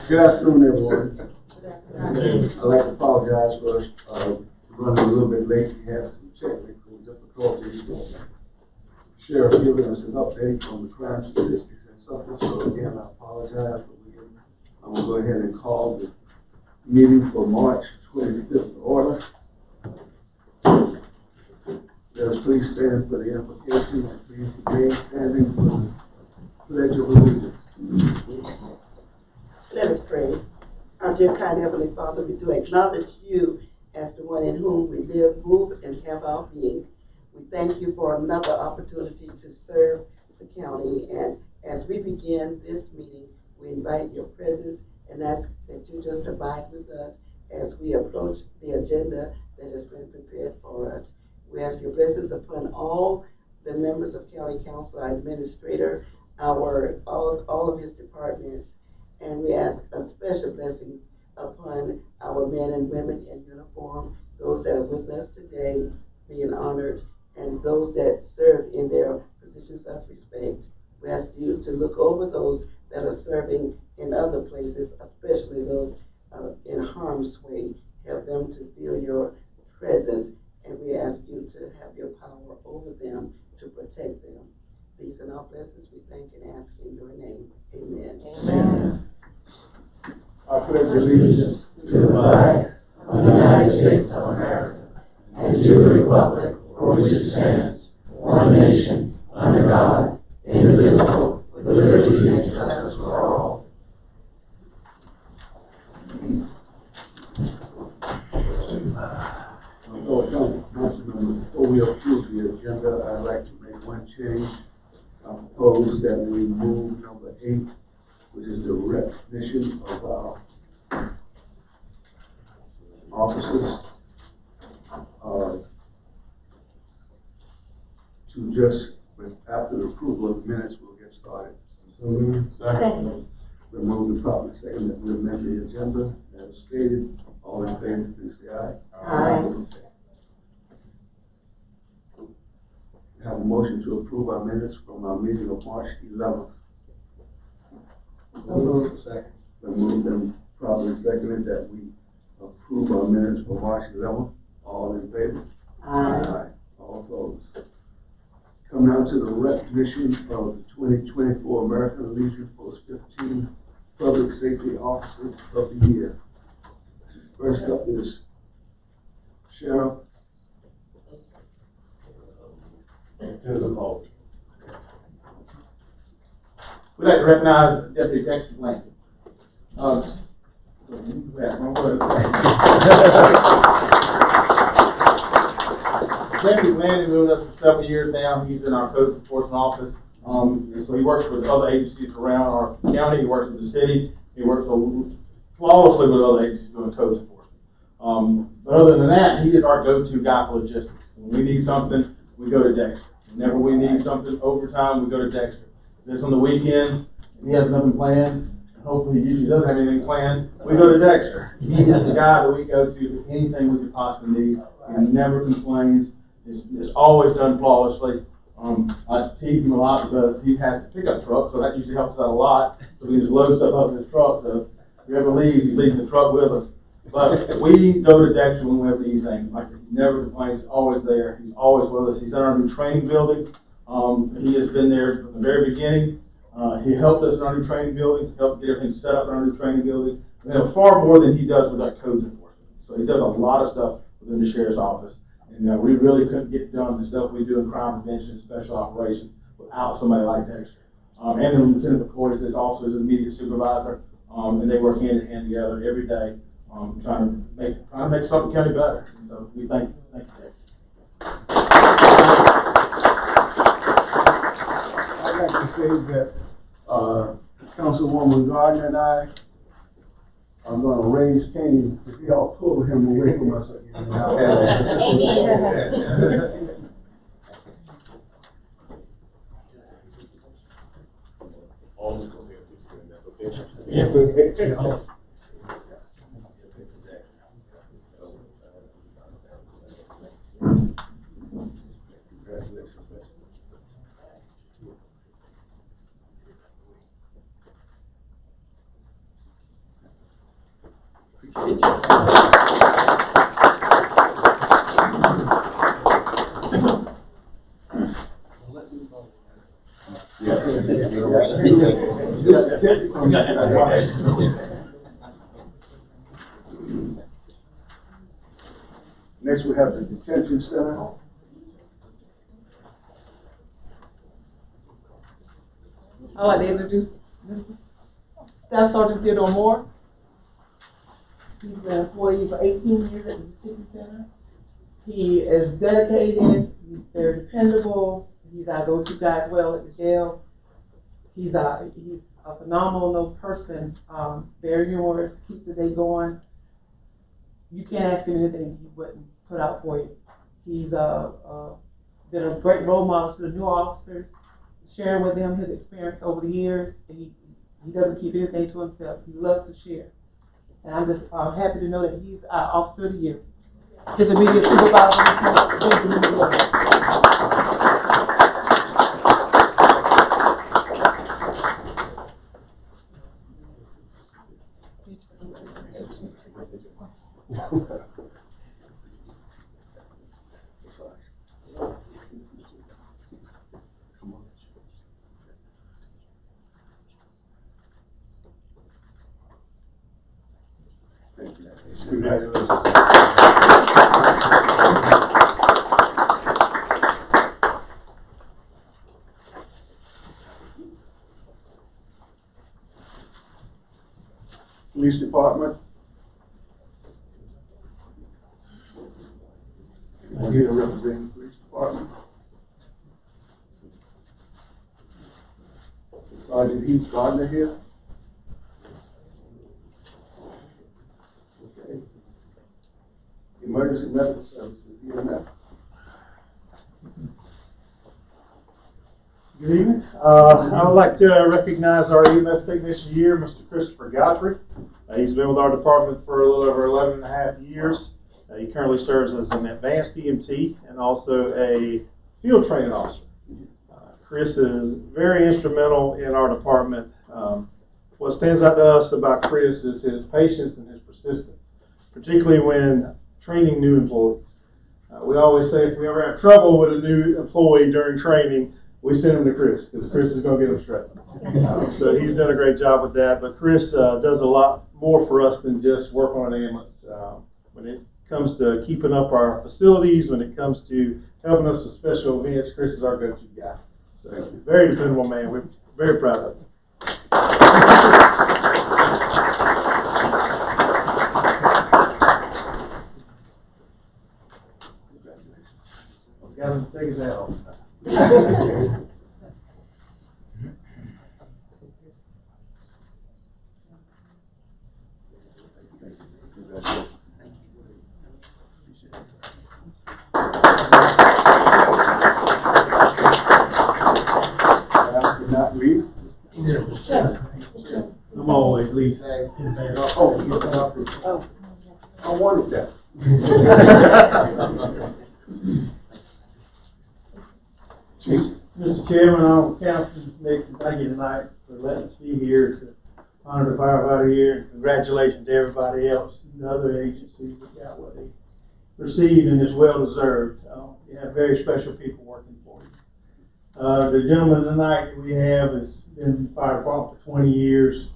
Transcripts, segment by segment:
Good afternoon, everyone. I'd like to apologize for running a little bit late. We had some technical difficulties. Sheriff giving us an update on the crime statistics and something. So again, I apologize, but I'm going to go ahead and call the meeting for March 25th to order. Let us please stand for the invocation and please remain standing for the Pledge of Allegiance. Let us pray. Our dear kind Heavenly Father, we do acknowledge you as the one in whom we live, move, and have our being. We thank you for another opportunity to serve the county. And as we begin this meeting, we invite your presence and ask that you just abide with us as we approach the agenda that has been prepared for us. We ask your blessings upon all the members of County Council, our administrator, all of his departments, and we ask a special blessing upon our men and women in uniform, those that are with us today, being honored, and those that serve in their positions of respect. We ask you to look over those that are serving in other places, especially those in harm's way. Help them to feel your presence, and we ask you to have your power over them to protect them. These are our blessings we thank and ask in your name. Amen. Amen. I pledge allegiance To the flag of the United States of America and to the republic for which it stands, one nation, under God, indivisible, with liberty and justice for all. Before we approve the agenda, I'd like to make one change. I propose that we move number 8, which is the recognition of our officers, to just, after the approval of the minutes, we'll get started. Second. We're moving properly second that we amend the agenda as stated. All in favor, please say aye. Aye. We have a motion to approve our minutes from our meeting of March 11th. Second. We moved and properly seconded that we approve our minutes for March 11th. All in favor? Aye. All opposed. Come now to the recognition of the 2024 American Legion Post 15 Public Safety Officers of the Year. First up is Sheriff. To the vote. We'd like to recognize Deputy Dexter Blank. Deputy Blank has been with us for several years now. He's in our code enforcement office. And so he works with other agencies around our county. He works with the city. He works flawlessly with other agencies doing code enforcement. But other than that, he is our go-to guy for logistics. When we need something, we go to Dexter. Whenever we need something overtime, we go to Dexter. This on the weekend, he has nothing planned, and hopefully he usually doesn't have anything planned, we go to Dexter. He is the guy that we go to for anything we could possibly need. He never complains. It's always done flawlessly. I tease him a lot because he has a pickup truck, so that usually helps out a lot. So we just load stuff up in his truck, so if he ever leaves, he leaves the truck with us. But we go to Dexter when we have anything. Like, he never complains, he's always there. He's always with us. He's in our new training building. He has been there from the very beginning. He helped us in our new training building, helped get everything set up in our new training building. We have far more than he does with our codes enforcement. So he does a lot of stuff within the sheriff's office. And we really couldn't get done the stuff we do in crime prevention, special operations, without somebody like Dexter. And the lieutenant McCoy is also his immediate supervisor, and they work hand in hand together every day, trying to make Sumter County better. And so we thank you, Dexter. I'd like to say that Councilwoman Gardner and I are going to raise Cain if y'all pull him away from us again. Almost go ahead, that's okay. Next, we have the detention center. I'd like to introduce Mrs. Staff Sergeant Theodore Moore. He's been an employee for 18 years at the detention center. He is dedicated, he's very dependable, he's our go-to guy as well at the jail. He's a phenomenal person, very humorous, keeps the day going. You can't ask him anything he wouldn't put out for you. He's been a great role model to the new officers, sharing with them his experience over the years. He doesn't keep anything to himself. He loves to share. And I'm just happy to know that he's our Officer of the Year. His immediate supervisor. Police Department. I'm here to represent the Police Department. Sergeant Heath Gardner here. Okay. Emergency Medical Services, EMS. Good evening. I would like to recognize our EMS Technician of the Year, Mr. Christopher Godfrey. He's been with our department for a little over 11 and a half years. He currently serves as an advanced EMT and also a field training officer. Chris is very instrumental in our department. What stands out to us about Chris is his patience and his persistence, particularly when training new employees. We always say if we ever have trouble with a new employee during training, we send him to Chris, because Chris is going to get him straight. So he's done a great job with that. But Chris does a lot more for us than just work on an ambulance. When it comes to keeping up our facilities, when it comes to helping us with special events, Chris is our go-to guy. So very dependable man. We're very proud of him. Got him to take his hat off. Last but not least. I'm always least. Oh, I wanted that. Mr. Chairman, on council, thank you tonight for letting us be here to honor the firefighter here, and congratulations to everybody else and the other agencies that got what they received, and it's well deserved. You have very special people working for you. The gentleman tonight we have has been in the fire department for 20 years,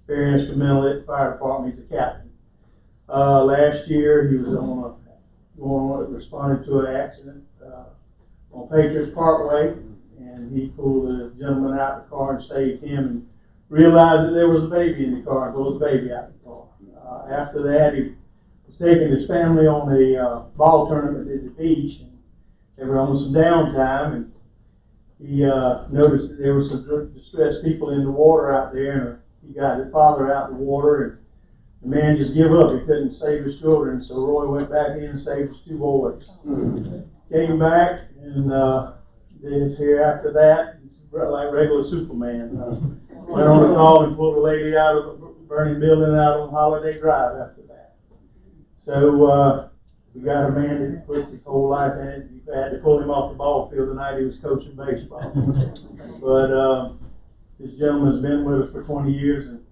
very instrumental at the fire department. He's a captain. Last year he was responding to an accident on Patriots Parkway, and he pulled the gentleman out of the car and saved him, and realized that there was a baby in the car and pulled the baby out of the car. After that, he was taking his family on a ball tournament at the beach, and they were on some downtime, and he noticed that there were some distressed people in the water out there, and he got his father out of the water, and the man just gave up. He couldn't save his children, so Roy went back in and saved his two boys. Came back, and then here after that, like regular Superman. Went on a call and pulled a lady out of a burning building out on Holiday Drive after that. So we got a man that puts his whole life in it. We had to pull him off the ball field the night he was coaching baseball. But this gentleman's been with us for 20 years, and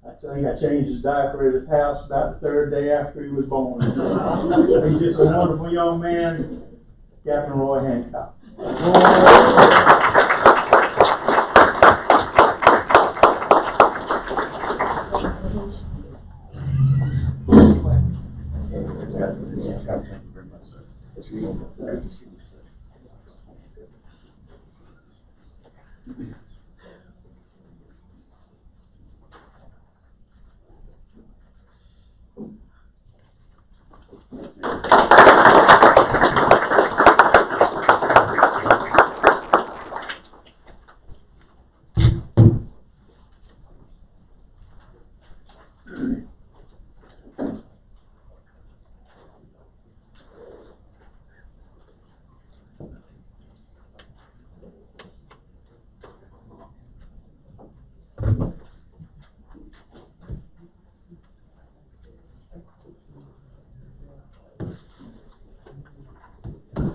I think I changed his diaper at his house about the 3rd day after he was born. He's just a wonderful young man, Captain Roy Hancock.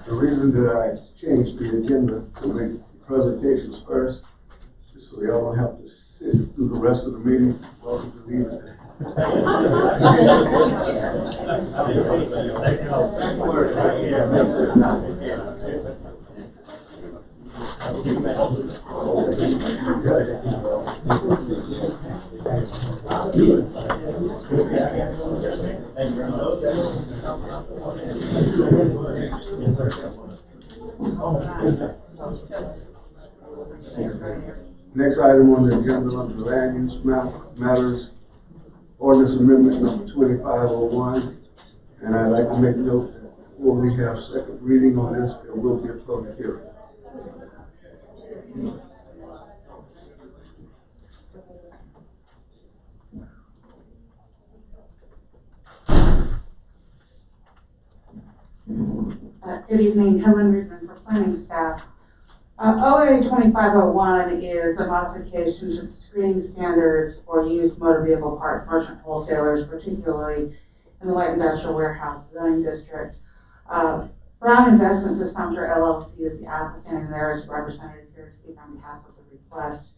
The reason that I changed the agenda to make presentations first is so y'all don't have to sit through the rest of the meeting. Welcome to leave. Next item on the agenda under land use matters, ordinance amendment number 2501. And I'd like to make note that before we have second reading on this, there will be a public hearing. Good evening, Helen Reedman for planning staff. OA 2501 is a modification to the screening standards for used motor vehicle parts merchant wholesalers, particularly in the light industrial warehouse zoning district. Brown Investments of Sumter LLC is the applicant, and there is a representative here to speak on behalf of the request.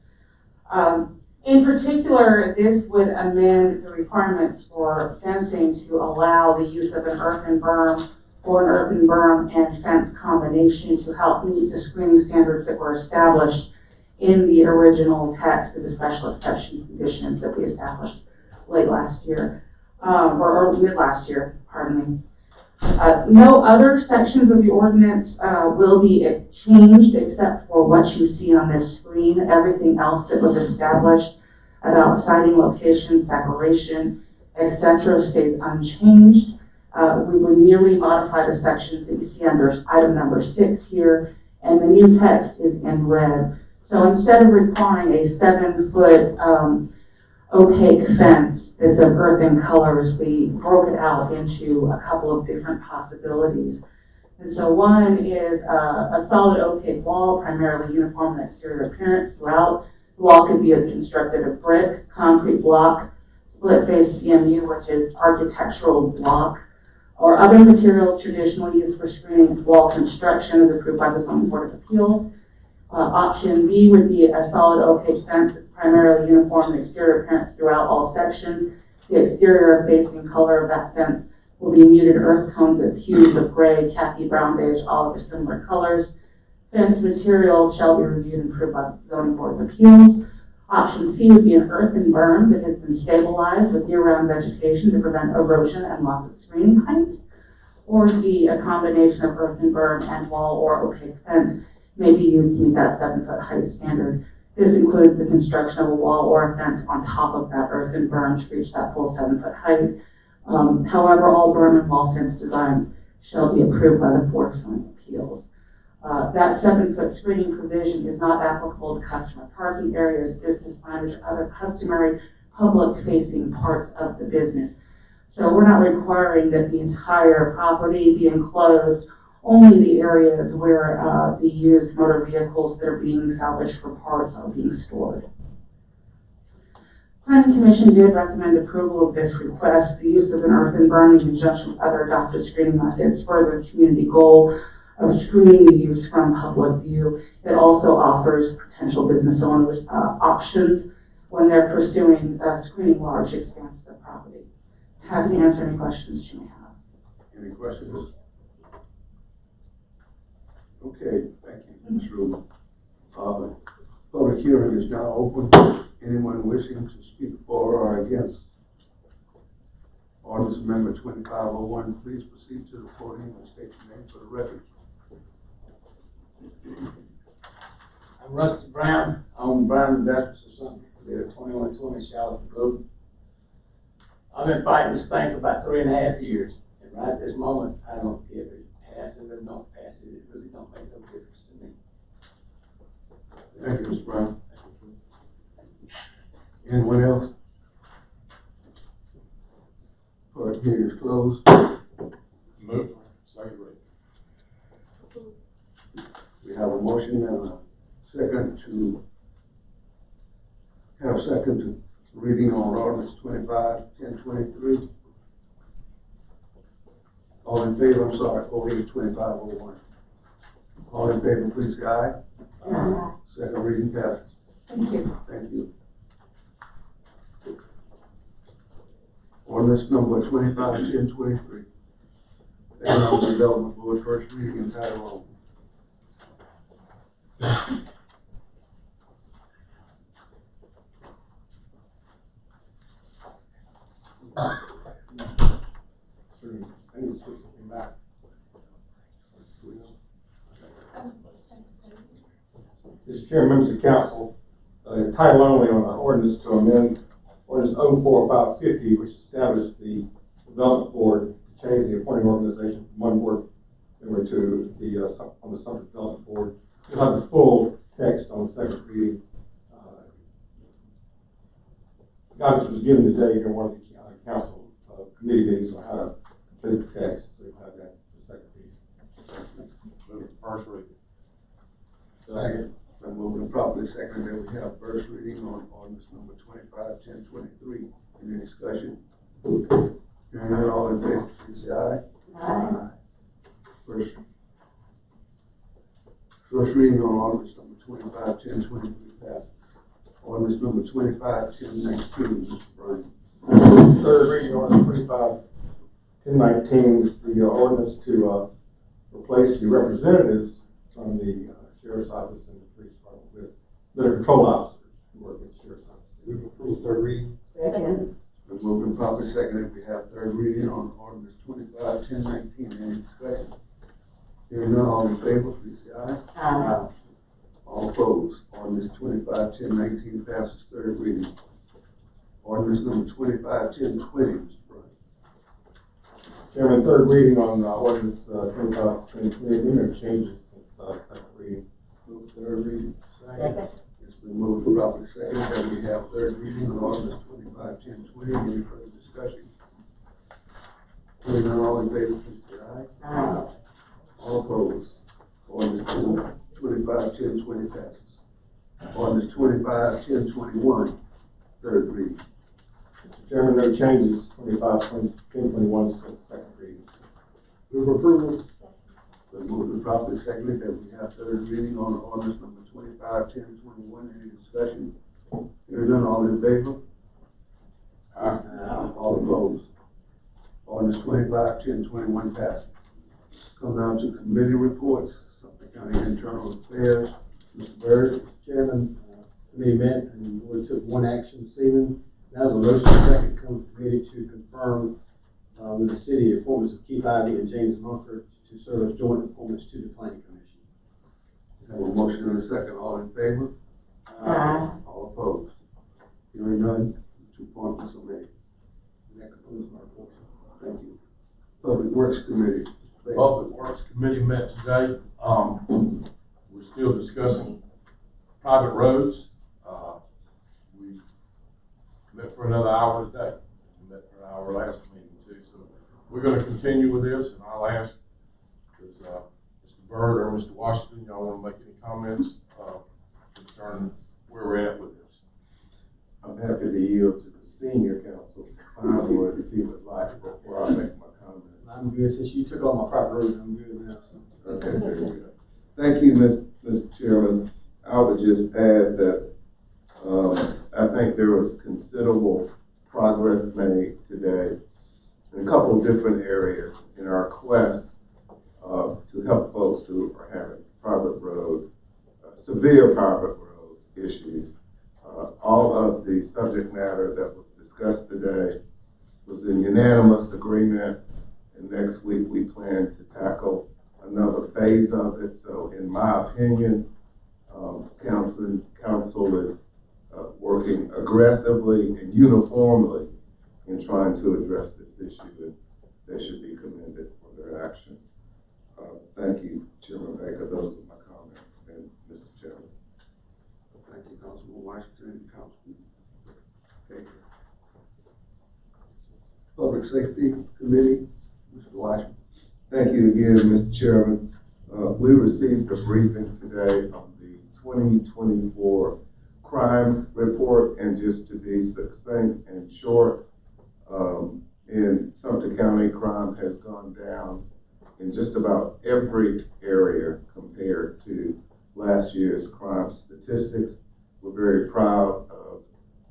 In particular, this would amend the requirements for fencing to allow the use of an earthen berm or an earthen berm and fence combination to help meet the screening standards that were established in the original text of the special exception conditions that we established late last year, or mid last year, pardon me. No other sections of the ordinance will be changed except for what you see on this screen. Everything else that was established about siting location, separation, etc. stays unchanged. We would merely modify the sections that you see under item number 6 here, and the new text is in red. So instead of requiring a 7-foot opaque fence that's of earthen colors, we broke it out into a couple of different possibilities. And so one is a solid opaque wall, primarily uniform in exterior appearance throughout. The wall could be constructed of brick, concrete block, split face CMU, which is architectural block, or other materials traditionally used for screening wall construction as approved by the Zoning Board of Appeals. Option B would be a solid opaque fence that's primarily uniform in exterior appearance throughout all sections. The exterior facing color of that fence will be muted earth tones of hues of gray, khaki, brown, beige, olive, or similar colors. Fence materials shall be reviewed and approved by the Zoning Board of Appeals. Option C would be an earthen berm that has been stabilized with year-round vegetation to prevent erosion and loss of screening height. Or D, a combination of earthen berm and wall or opaque fence may be used to meet that 7-foot height standard. This includes the construction of a wall or a fence on top of that earthen berm to reach that full 7-foot height. However, all berm and wall fence designs shall be approved by the Board of Zoning Appeals. That 7-foot screening provision is not applicable to customer parking areas, business signage, or other customary public-facing parts of the business. So we're not requiring that the entire property be enclosed, only the areas where the used motor vehicles that are being salvaged for parts are being stored. Planning Commission did recommend approval of this request. The use of an earthen berm in conjunction with other adopted screening methods further the community goal of screening the use from public view. It also offers potential business owners options when they're pursuing screening large expanses of property. Happy to answer any questions you may have. Any questions? Okay, thank you, Ms. Rubin. Public hearing is now open. Anyone wishing to speak for or against ordinance amendment 2501, please proceed to the podium and state your name for the record. I'm Rusty Brown. I'm Brown Investments of Sumter. We're at 2120 Charlotte Road. I've been fighting this thing for about 3.5 years. And right at this moment, I don't care if it passes or don't pass it. It really don't make no difference to me. Thank you, Mr. Brown. Anyone else? Public hearing is closed. Move for second reading. We have a motion and a second to have second to reading on ordinance 25-1023. All in favor, I'm sorry, 08-2501. All in favor, please say aye. Aye. Second reading passes. Thank you. Thank you. Ordinance number 25-1023. Economic Development Board, first reading in title only. Mr. Chair, members of council, title only on our ordinance to amend ordinance 04550, which established the development board to change the appointing organization from one board member to the on the Sumter Development Board. You'll have the full text on the second reading. Guidance was given today during one of the council committee meetings on how to complete the text, so you'll have that for the second reading. Move for first reading. Second. Been moved and properly seconded that we have first reading on ordinance number 25-1023. Any discussion? Hearing none, all in favor, please say aye. Aye. First reading on ordinance number 25-1023 passes. Ordinance number 25-1019, Mr. Brown. Third reading ordinance 25-1019 is the ordinance to replace the representatives from the sheriff's office and the police department with better control officers who work with the sheriff's office. We've approved third reading. Second. Been moved and properly seconded. We have third reading on ordinance 25-1019. Any discussion? Hearing none, all in favor, please say aye. Aye. All opposed. Ordinance 25-1019 passes third reading. Ordinance number 25-1020, Mr. Brown. Chairman, third reading on ordinance 25-1020. We made changes since second reading. Move to third reading. Second. It's been moved and properly seconded that we have third reading on ordinance 25-1020. Any further discussion? Hearing none, all in favor, please say aye. Aye. All opposed. Ordinance 25-1020 passes. Ordinance 25-1021, third reading. Mr. Chairman, no changes 25-1021 since second reading. Move approval. Been moved and properly seconded that we have third reading on ordinance number 25-1021. Any discussion? Hearing none, all in favor? Aye. All opposed. Ordinance 25-1021 passes. Come down to committee reports. Sumter County Internal Affairs. Mr. Byrd. Chairman, committee met and the board took one action this evening. That was a motion second come from committee to confirm with the city appointments of Keith Ivey and James Mumford to serve as joint appointments to the planning commission. Have a motion and a second. All in favor? Aye. All opposed? Hearing none, 2 appointments are made. And that concludes my report. Thank you. Public Works Committee. Public Works Committee met today. We're still discussing private roads. We met for another hour today. We met for an hour last meeting too. So we're going to continue with this, and I'll ask, does Mr. Byrd or Mr. Washington, y'all want to make any comments concerning where we're at with this? I'm happy to yield to the senior council, or if he would like, before I make my comment. I'm good, since you took all my private roads, I'm good now, so. Okay, very good. Thank you, Mr. Chairman. I would just add that I think there was considerable progress made today in a couple of different areas in our quest to help folks who are having private road, severe private road issues. All of the subject matter that was discussed today was in unanimous agreement, and next week we plan to tackle another phase of it. So in my opinion, council is working aggressively and uniformly in trying to address this issue, and they should be commended for their action. Thank you, Chairman Baker. Those are my comments, and Mr. Chairman. Thank you, Councilman Washington, Councilman Baker. Public Safety Committee, Mr. Washington. Thank you again, Mr. Chairman. We received a briefing today on the 2024 crime report, and just to be succinct and short, in Sumter County, crime has gone down in just about every area compared to last year's crime statistics. We're very proud of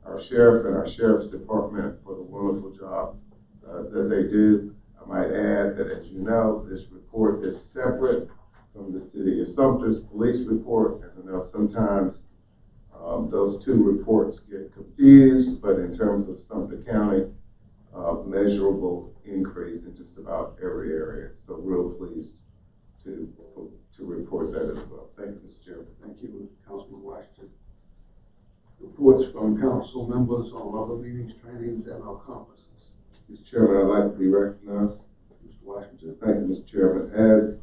our sheriff and our sheriff's department for the wonderful job that they do. I might add that, as you know, this report is separate from the city of Sumter's police report, and I know sometimes those two reports get confused, but in terms of Sumter County, measurable increase in just about every area. So real pleased to report that as well. Thank you, Mr. Chairman. Thank you, Councilman Washington. Reports from council members on other meetings, trainings, and our conferences. Mr. Chairman, I'd like to be recognized. Mr. Washington. Thank you, Mr. Chairman. As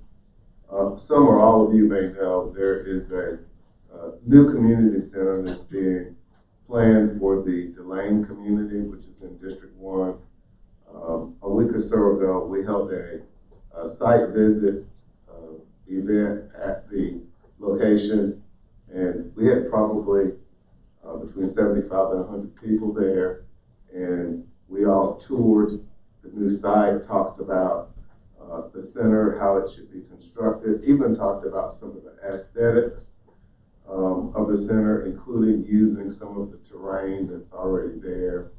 some or all of you may know, there is a new community center that's being planned for the Delane community, which is in District 1. A week or so ago, we held a site visit event at the location, and we had probably between 75 and 100 people there, and we all toured the new site, talked about the center, how it should be constructed, even talked about some of the aesthetics of the center, including using some of the terrain that's already there.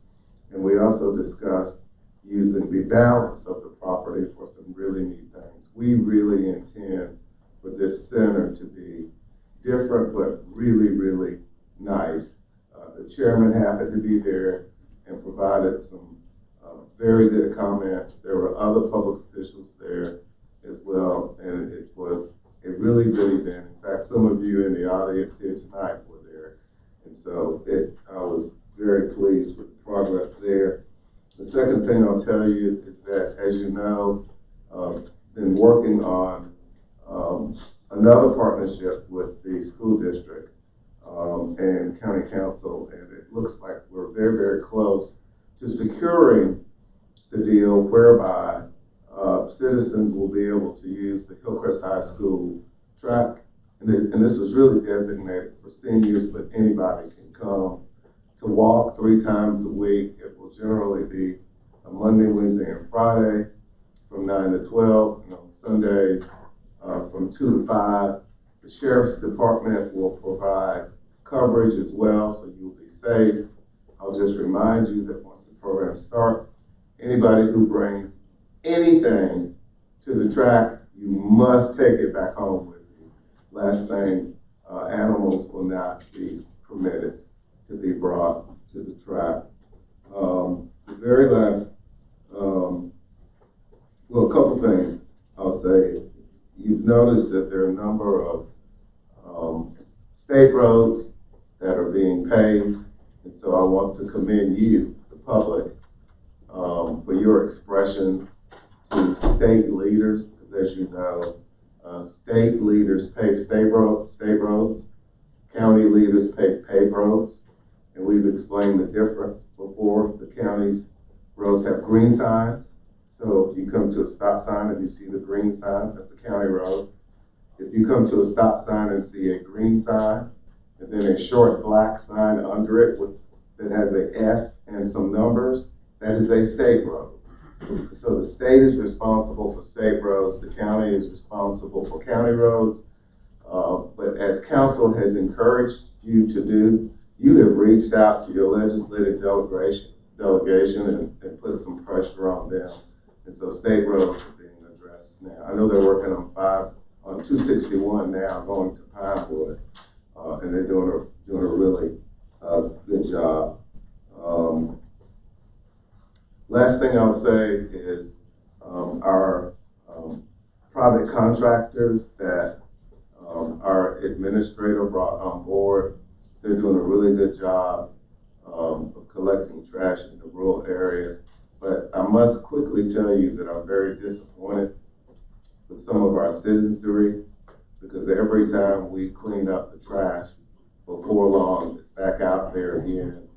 And we also discussed using the balance of the property for some really neat things. We really intend for this center to be different, but really, really nice. The chairman happened to be there and provided some very good comments. There were other public officials there as well, and it was a really good event. In fact, some of you in the audience here tonight were there, and so I was very pleased with the progress there. The second thing I'll tell you is that, as you know, been working on another partnership with the school district and county council, and it looks like we're very, very close to securing the deal whereby citizens will be able to use the Hillcrest High School track. And this was really designated for seniors, but anybody can come to walk 3 times a week. It will generally be a Monday, Wednesday, and Friday from 9 to 12, and on Sundays from 2 to 5. The Sheriff's Department will provide coverage as well, so you'll be safe. I'll just remind you that once the program starts, anybody who brings anything to the track, you must take it back home with you. Last thing, animals will not be permitted to be brought to the track. The very last, well, a couple things I'll say. You've noticed that there are a number of state roads that are being paved, and so I want to commend you, the public, for your expressions to state leaders, because as you know, state leaders pave state roads, county leaders pave paved roads, and we've explained the difference before. The county's roads have green signs, so if you come to a stop sign and you see the green sign, that's a county road. If you come to a stop sign and see a green sign, and then a short black sign under it that has a S and some numbers, that is a state road. So the state is responsible for state roads, the county is responsible for county roads. But as council has encouraged you to do, you have reached out to your legislative delegation and put some pressure on them. And so state roads are being addressed now. I know they're working on 261 now, going to Pinewood, and they're doing a really good job. Last thing I'll say is our private contractors that our administrator brought on board, they're doing a really good job of collecting trash in the rural areas. But I must quickly tell you that I'm very disappointed with some of our citizenry, because every time we clean up the trash, before long, it's back out there again.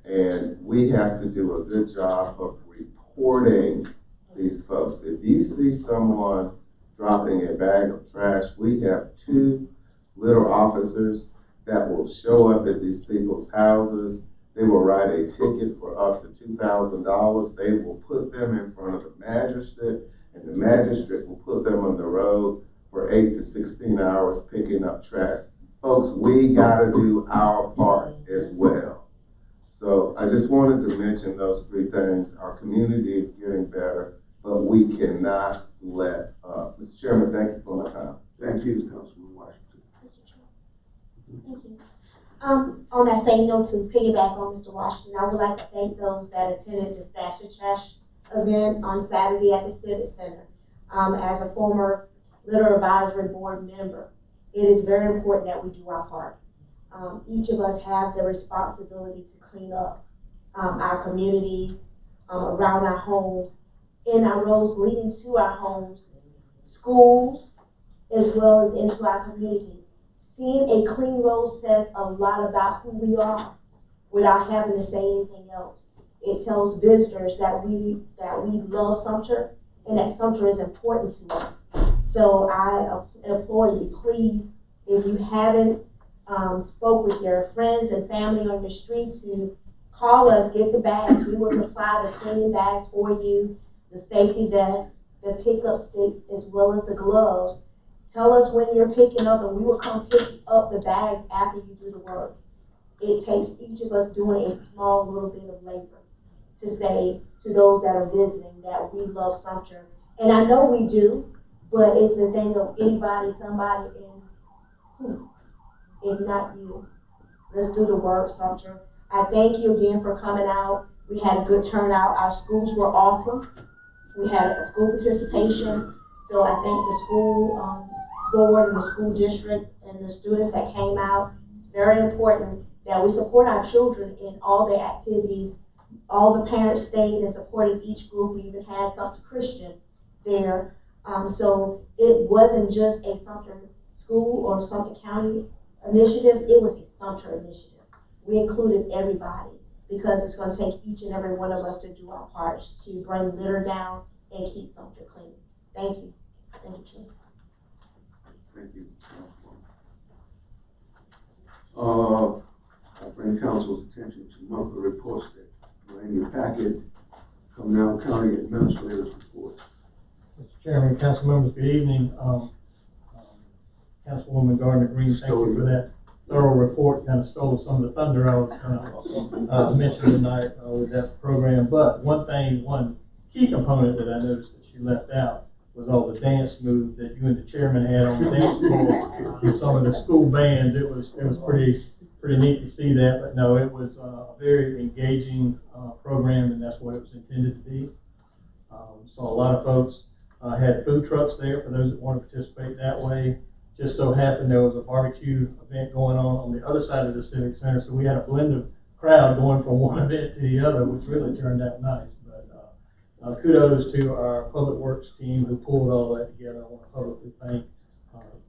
And we have to do a good job of reporting these folks. If you see someone dropping a bag of trash, we have 2 little officers that will show up at these people's houses. They will write a ticket for up to $2,000. They will put them in front of the magistrate, and the magistrate will put them on the road for 8 to 16 hours picking up trash. Folks, we gotta do our part as well. So I just wanted to mention those 3 things. Our community is getting better, but we cannot let up. Mr. Chairman, thank you for my time. Thank you, Councilman Washington. Mr. Chair. Thank you. On that same note, to piggyback on Mr. Washington, I would like to thank those that attended the Stash the Trash event on Saturday at the Civic Center. As a former Litter Advisory Board member, it is very important that we do our part. Each of us have the responsibility to clean up our communities, around our homes, in our roads leading to our homes, schools, as well as into our community. Seeing a clean road says a lot about who we are without having to say anything else. It tells visitors that we love Sumter and that Sumter is important to us. So I implore you, please, if you haven't spoke with your friends and family on your street, to call us, get the bags. We will supply the cleaning bags for you, the safety vests, the pickup sticks, as well as the gloves. Tell us when you're picking up, and we will come pick up the bags after you do the work. It takes each of us doing a small little bit of labor to say to those that are visiting that we love Sumter. And I know we do, but it's the thing of anybody, somebody, and who, if not you. Let's do the work, Sumter. I thank you again for coming out. We had a good turnout. Our schools were awesome. We had a school participation. So I thank the school board and the school district and the students that came out. It's very important that we support our children in all their activities. All the parents stayed and supported each group. We even had Sumter Christian there. So it wasn't just a Sumter school or Sumter County initiative, it was a Sumter initiative. We included everybody because it's going to take each and every one of us to do our part to bring litter down and keep Sumter clean. Thank you. Thank you, Chair. Thank you. I bring council's attention to monthly reports that are in your packet. Come now, County Administrator's report. Mr. Chairman, council members, good evening. Councilwoman Gardner Green, thank you for that thorough report. Kind of stole some of the thunder I was going to mention tonight with that program. But one key component that I noticed that you left out was all the dance moves that you and the chairman had on the dance floor with some of the school bands. It was pretty neat to see that. But no, it was a very engaging program, and that's what it was intended to be. Saw a lot of folks had food trucks there for those that want to participate that way. Just so happened there was a barbecue event going on the other side of the Civic Center, so we had a blend of crowd going from one event to the other, which really turned out nice. But kudos to our Public Works team who pulled all that together. I want to publicly thank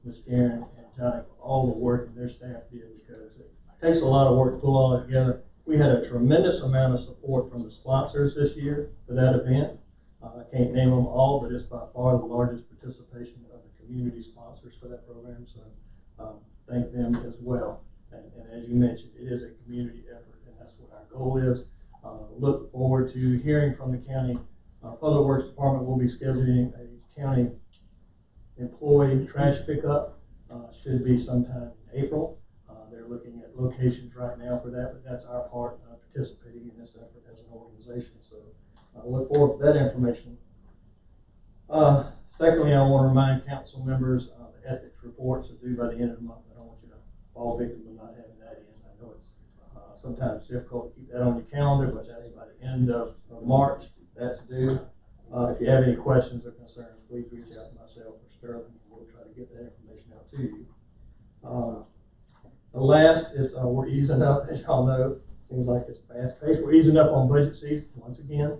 Ms. Karen and Johnny for all the work that their staff did, because it takes a lot of work to pull all that together. We had a tremendous amount of support from the sponsors this year for that event. I can't name them all, but it's by far the largest participation of the community sponsors for that program, so thank them as well. And as you mentioned, it is a community effort, and that's what our goal is. Look forward to hearing from the county Public Works Department. Will be scheduling a county employee trash pickup. Should be sometime in April. They're looking at locations right now for that, but that's our part participating in this effort as an organization. So I look forward to that information. Secondly, I want to remind council members the ethics reports are due by the end of the month. I don't want you to fall victim of not having that in. I know it's sometimes difficult to keep that on your calendar, but that's by the end of March. That's due. If you have any questions or concerns, please reach out to myself or Sterling, and we'll try to get that information out to you. The last is we're easing up, as y'all know. Seems like it's fast paced. We're easing up on budget season once again.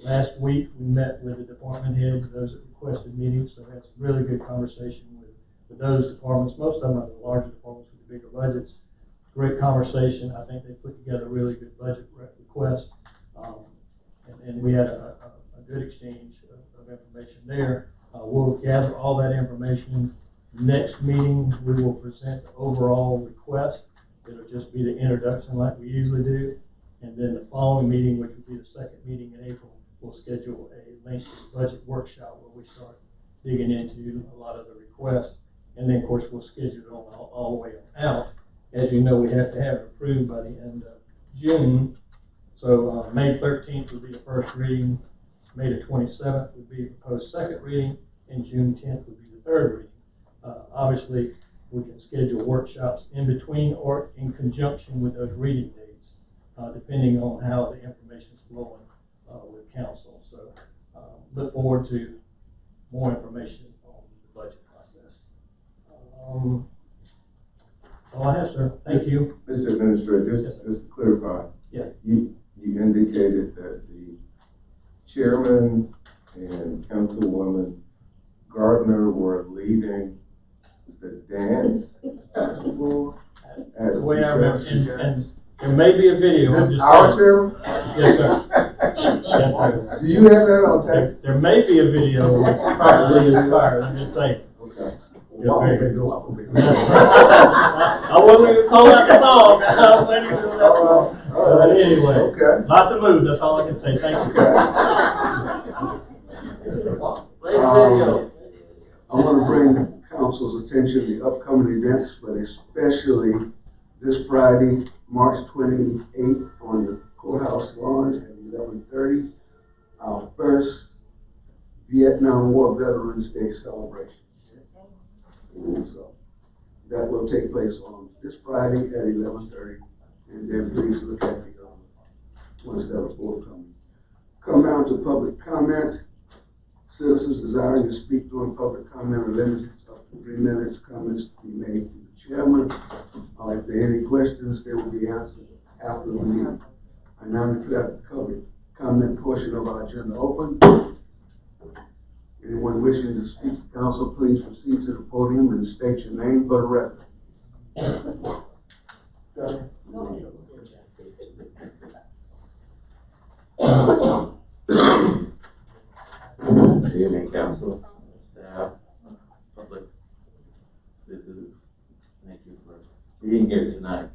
Last week we met with the department heads, those that requested meetings, so that's a really good conversation with those departments. Most of them are the larger departments with the bigger budgets. Great conversation. I think they put together a really good budget request, and we had a good exchange of information there. We'll gather all that information. Next meeting, we will present the overall request. It'll just be the introduction like we usually do. And then the following meeting, which will be the second meeting in April, we'll schedule a lengthy budget workshop where we start digging into a lot of the requests. And then, of course, we'll schedule it all the way out. As you know, we have to have it approved by the end of June. So May 13th would be the first reading. May the 27th would be the proposed second reading. And June 10th would be the third reading. Obviously, we can schedule workshops in between or in conjunction with those reading dates, depending on how the information is flowing with council. So look forward to more information on the budget process. That's all I have, sir. Thank you. Mr. Administrator, just to clarify, yeah. You indicated that the chairman and councilwoman Gardner were leading the dance. That's the way I remember, and there may be a video. This our chairman? Yes, sir. Yes, sir. Do you have that on tape? There may be a video. Probably inspired. I'm just saying. Okay. Yes, very good. I wasn't going to call out the song. I was letting you do that. All right. But anyway, okay. Lots of moves. That's all I can say. Thank you, sir. I want to bring council's attention to the upcoming events, but especially this Friday, March 28th, on the courthouse lawn at 11:30, our first Vietnam War Veterans Day celebration. And so that will take place on this Friday at 11:30, and then please look at the ones that are forthcoming. Come down to public comment. Citizens desiring to speak during public comment are limited up to 3 minutes. Comments to be made to the chairman. If there are any questions, they will be answered after the meeting. I now declare the public comment portion of our agenda open. Anyone wishing to speak to council, please proceed to the podium and state your name for the record. Good evening, council, staff, public visitors. Thank you for being here tonight.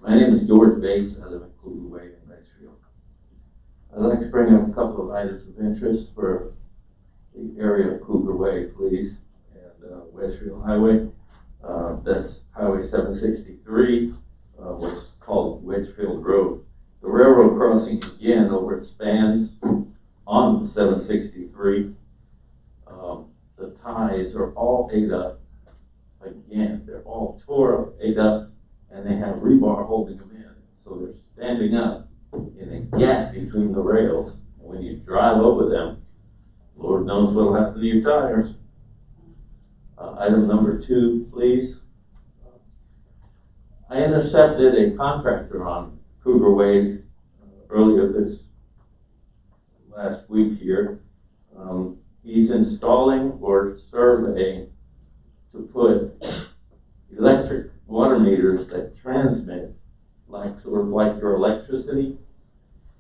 My name is George Bates. I live in Cougar Way in Westfield. I'd like to bring up a couple of items of interest for the area of Cougar Way, please, and Westfield Highway. That's Highway 763, what's called Wedgefield Road. The railroad crossing again over it spans on 763. The ties are all ate up again. They're all tore up, ate up, and they have rebar holding them in. So they're standing up in a gap between the rails. And when you drive over them, Lord knows what'll happen to your tires. Item number 2, please. I intercepted a contractor on Cougar Way earlier this last week here. He's installing or surveying to put electric water meters that transmit, like sort of like your electricity,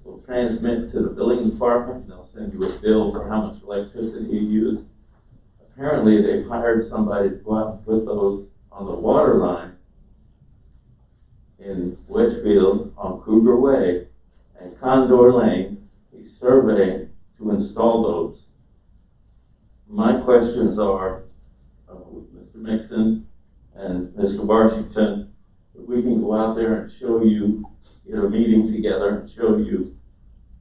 will transmit to the billing department, and they'll send you a bill for how much electricity you use. Apparently, they've hired somebody to go out and put those on the water line in Wedgefield on Cougar Way and Condor Lane. He's surveying to install those. My questions are, with Mr. Mixon And Mr. Washington, if we can go out there and show you, get a meeting together and show you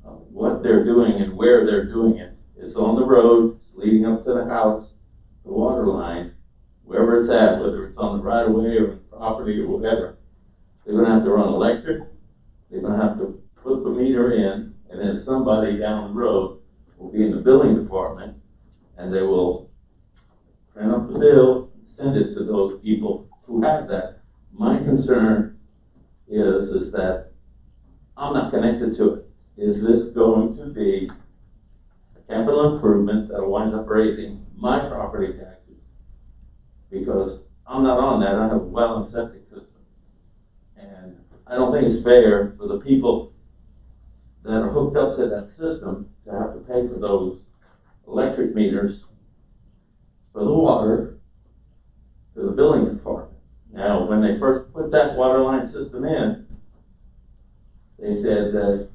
what they're doing and where they're doing it. It's on the road, it's leading up to the house, the water line, wherever it's at, whether it's on the right of way or the property or whatever. They're gonna have to run electric, they're gonna have to put the meter in, and then somebody down the road will be in the billing department, and they will print up the bill, send it to those people who have that. My concern is that I'm not connected to it. Is this going to be a capital improvement that'll wind up raising my property taxes? Because I'm not on that, I have a well and septic system. And I don't think it's fair for the people that are hooked up to that system to have to pay for those electric meters for the water to the billing department. Now, when they first put that water line system in, they said that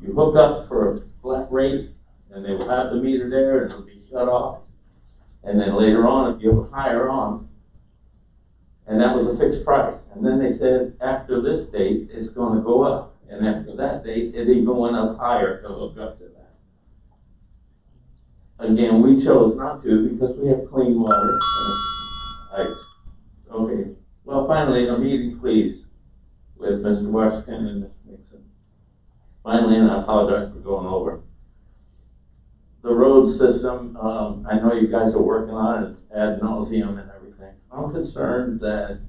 you hook up for a flat rate and they will have the meter there and it'll be shut off. And then later on, if you have a higher on, and that was a fixed price. And then they said after this date, it's going to go up. And after that date, it even went up higher to hook up to that. Again, we chose not to because we have clean water. Okay, well, finally, a meeting, please, with Mr. Washington and Mr. Nixon. Finally, and I apologize for going over. The road system, I know you guys are working on it ad nauseum and everything. I'm concerned that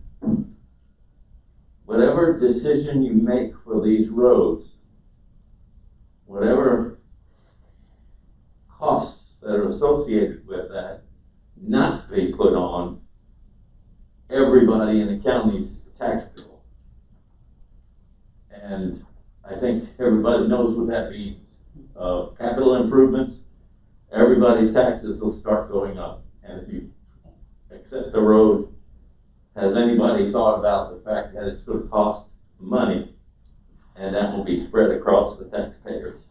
whatever decision you make for these roads, whatever costs that are associated with that, not be put on everybody in the county's tax bill. And I think everybody knows what that means. Capital improvements, everybody's taxes will start going up. And if you accept the road, has anybody thought about the fact that it's going to cost money and that will be spread across the taxpayers?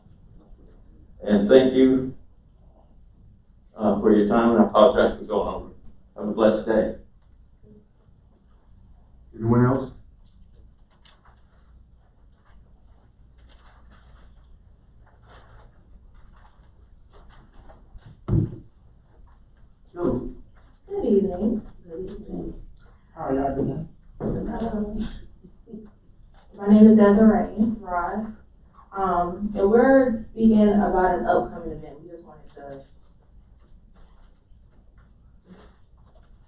And thank you for your time, and I apologize for going over. Have a blessed day. Anyone else? No. Good evening. Good evening. How are y'all doing? My name is Desiree Ross. And we're speaking about an upcoming event.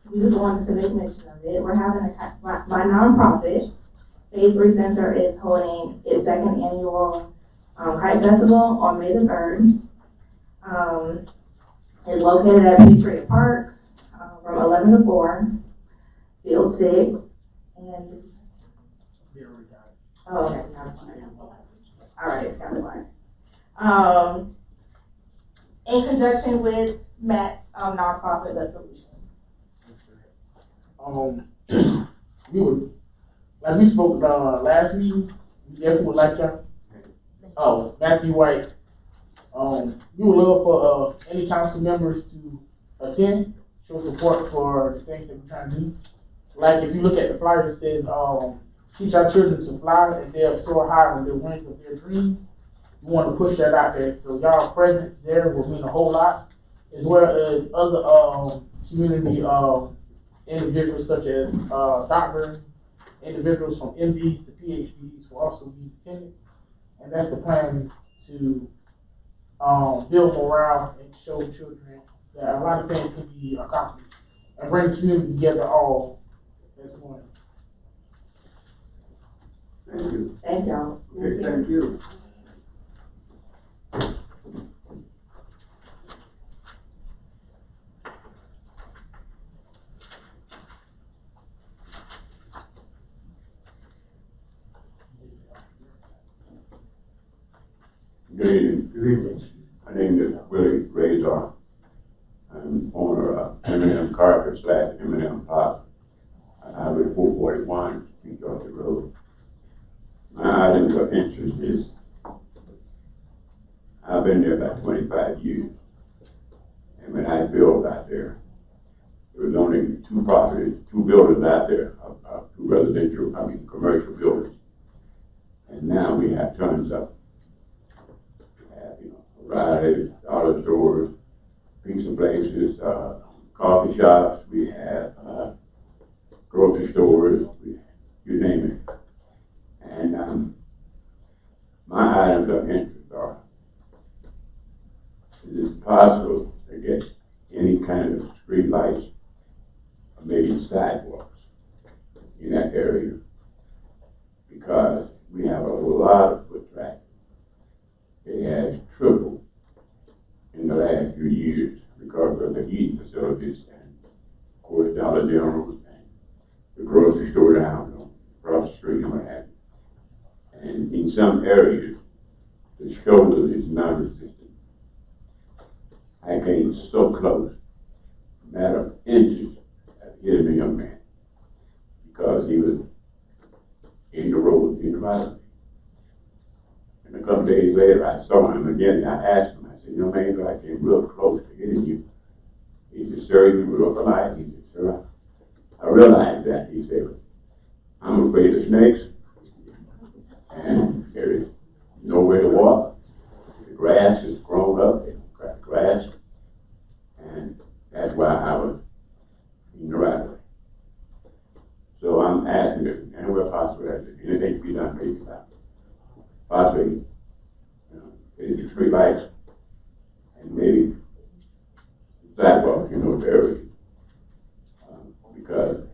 We just wanted to make mention of it. We're having my nonprofit, Phase 3 Center, is holding its second annual Kite Festival on May the 3rd. It's located at Patriot Park from 11 to 4, Field 6, and oh, okay, all right, got it. In conjunction with Matt's nonprofit, The Solution. Like we spoke last meeting, we definitely would like y'all. Oh, Matthew White. We would love for any council members to attend, show support for the things that we're trying to do. Like if you look at the flyer, it says, teach our children to fly and they'll soar high on the wings of their dreams. We want to push that out there. So y'all presence there will mean a whole lot, as well as other community individuals such as doctors, individuals from MDs to PhDs will also be attendants. And that's the plan, to build morale and show children that a lot of things can be accomplished and bring the community together all as one. Thank you. Thank y'all. Okay, thank you. Good evening. Good evening. My name is Willie Razor. I'm owner of M&M Carpet / M&M Pop. I live 441 East Georgia Road. My items of interest is, I've been there about 25 years. And when I built out there, there was only two properties, two buildings out there, two commercial buildings. And now we have tons of, we have, O'Reilly's, dollar stores, pizza places, coffee shops, we have, grocery stores, you name it. And, my items of interest are, is it possible to get any kind of street lights or maybe sidewalks in that area? Because we have a lot of foot traffic. It has tripled in the last few years because of the eating facilities and, of course, Dollar General and the grocery store down across the street and what have you. And in some areas, the shoulder is non-resistant. I came so close, a matter of inches, of hitting a young man because he was in the road in the right of me. And a couple days later, I saw him again, and I asked him, I said, man, I came real close to hitting you. He said, sir, you were up alive. He said, sir, I realized that. He said, I'm afraid of snakes, and there is nowhere to walk. The grass is grown up, they don't cut the grass, and that's why I was in the right of way. So I'm asking if anywhere possible, anything to be done, maybe about possibly, the street lights and maybe sidewalks, there, because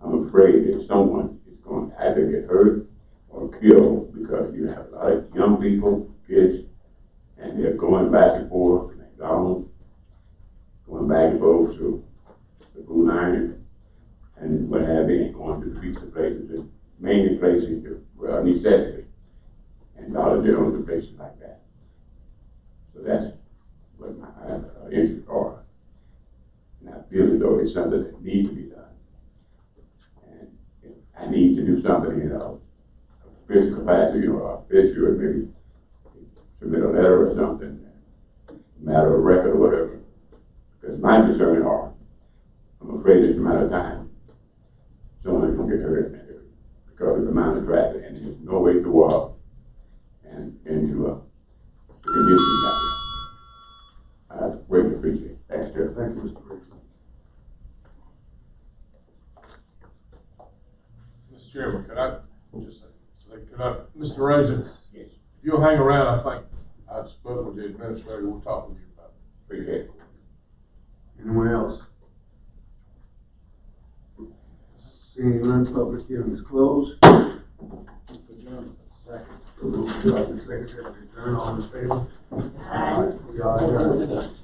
I'm afraid that someone is going to either get hurt or killed because you have a lot of young people, kids, and they're going back and forth to McDonald's, going back and forth to the food line and what have you, and going to the pizza places, and mainly places of necessity, and Dollar General and places like that. So that's what my interests are. And I feel as though it's something that needs to be done. And I need to do something in a physical capacity, a picture, or maybe submit a letter or something, matter of record or whatever. Because my concern are, I'm afraid it's a matter of time. Someone's going to get hurt in that area because of the amount of traffic, and there's no way to walk and into the conditions out there. I greatly appreciate it. Thanks, Chair. Thank you, Mr. Briggs. Mr. Chairman, Mr. Ranger? Yes. If you'll hang around, I think I've spoken with the administrator, we'll talk with you about it. Appreciate it. Anyone else? Seeing none, public hearing is closed. Second. Secretary, to adjourn, all in favor? Aye. We are adjourned.